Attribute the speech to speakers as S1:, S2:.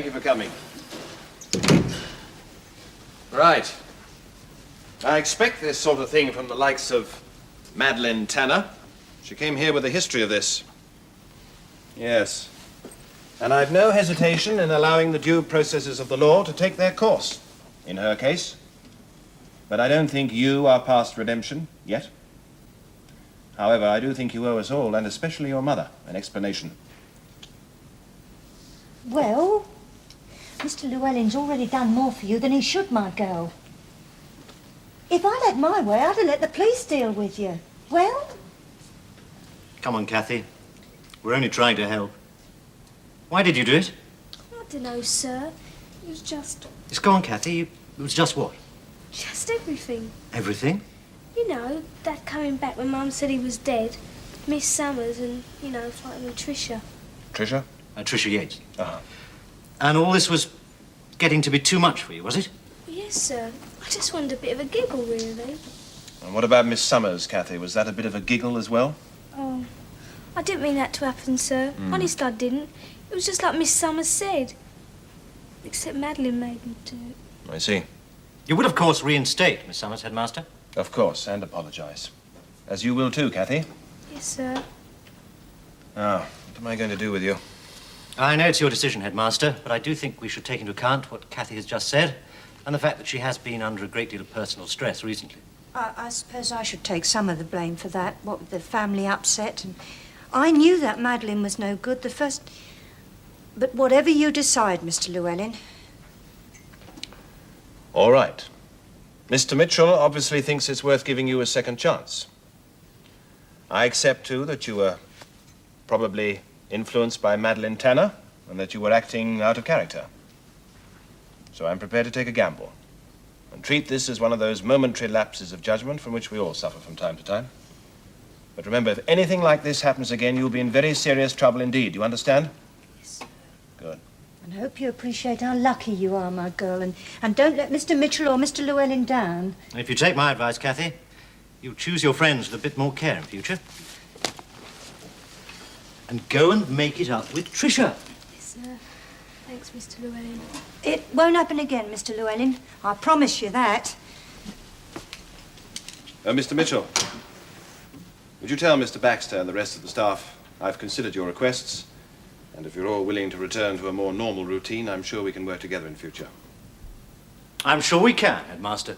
S1: Thank you for coming. Right. I expect this sort of thing from the likes of Madeline Tanner. She came here with a history of this. Yes. And I've no hesitation in allowing the due processes of the law to take their course, in her case. But I don't think you are past redemption yet. However, I do think you owe us all, and especially your mother, an explanation.
S2: Well, Mr. Llewellyn's already done more for you than he should, my girl. If I'd had my way, I'd have let the police deal with you. Well?
S3: Come on, Cathy. We're only trying to help. Why did you do it?
S4: I don't know, sir. It was just...
S3: Just go on, Cathy. It was just what?
S4: just everything.
S3: Everything?
S4: You know, Dad coming back when Mum said he was dead, Miss Summers and, you know, fighting with Tricia.
S1: Tricia?
S3: Tricia Yates.
S1: Uh-huh.
S3: And all this was getting to be too much for you, was it?
S4: Yes, sir. I just wanted a bit of a giggle, really.
S1: And what about Miss Summers, Cathy? Was that a bit of a giggle as well?
S4: Oh, I didn't mean that to happen, sir. Honest, I didn't. It was just like Miss Summers said. Except Madeline made me do it.
S1: I see.
S3: You would, of course, reinstate Miss Summers, Headmaster.
S1: Of course, and apologise. As you will too, Cathy.
S4: Yes, sir.
S1: Now, what am I going to do with you?
S3: I know it's your decision, Headmaster, but I do think we should take into account what Cathy has just said and the fact that she has been under a great deal of personal stress recently.
S2: I suppose I should take some of the blame for that, what with the family upset. And I knew that Madeline was no good the first... But whatever you decide, Mr. Llewellyn...
S1: All right. Mr. Mitchell obviously thinks it's worth giving you a second chance. I accept, too, that you were probably influenced by Madeline Tanner and that you were acting out of character. So I'm prepared to take a gamble and treat this as one of those momentary lapses of judgment from which we all suffer from time to time. But remember, if anything like this happens again, you'll be in very serious trouble indeed. You understand?
S2: Yes, sir.
S1: Good.
S2: And I hope you appreciate how lucky you are, my girl, and don't let Mr. Mitchell or Mr. Llewellyn down.
S3: If you take my advice, Cathy, you choose your friends with a bit more care in future. And go and make it up with Tricia.
S4: Yes, sir. Thanks, Mr. Llewellyn.
S2: It won't happen again, Mr. Llewellyn. I promise you that.
S1: Mr. Mitchell, would you tell Mr. Baxter and the rest of the staff I've considered your requests, and if you're all willing to return to a more normal routine, I'm sure we can work together in future.
S3: I'm sure we can, Headmaster.